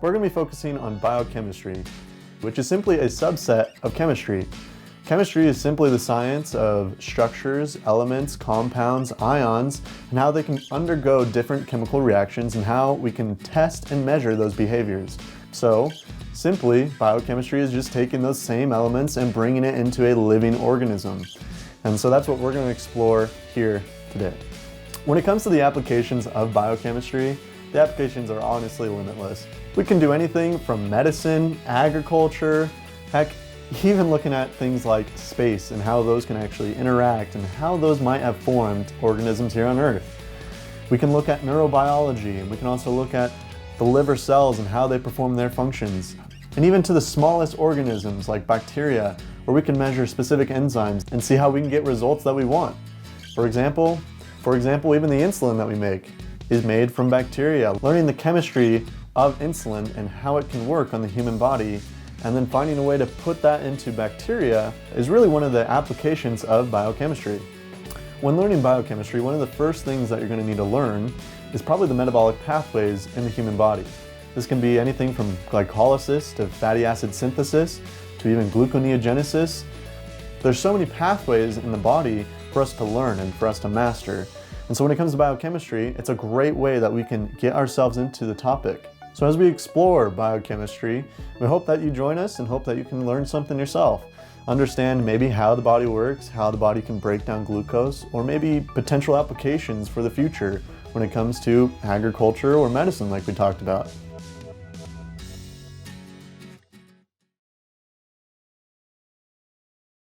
we're going to be focusing on biochemistry, which is simply a subset of chemistry. Chemistry is simply the science of structures, elements, compounds, ions, and how they can undergo different chemical reactions and how we can test and measure those behaviors. So, simply, biochemistry is just taking those same elements and bringing it into a living organism. And so that's what we're going to explore here today. When it comes to the applications of biochemistry, the applications are honestly limitless. We can do anything from medicine, agriculture, heck, even looking at things like space and how those can actually interact and how those might have formed organisms here on Earth. We can look at neurobiology, and we can also look at the liver cells and how they perform their functions. And even to the smallest organisms like bacteria, where we can measure specific enzymes and see how we can get results that we want. For example, even the insulin that we make is made from bacteria. Learning the chemistry of insulin and how it can work on the human body, and then finding a way to put that into bacteria is really one of the applications of biochemistry. When learning biochemistry, one of the first things that you're going to need to learn is probably the metabolic pathways in the human body. This can be anything from glycolysis to fatty acid synthesis to even gluconeogenesis. There's so many pathways in the body for us to learn and for us to master. And so when it comes to biochemistry, it's a great way that we can get ourselves into the topic. So as we explore biochemistry, we hope that you join us and hope that you can learn something yourself. Understand maybe how the body works, how the body can break down glucose, or maybe potential applications for the future when it comes to agriculture or medicine like we talked about.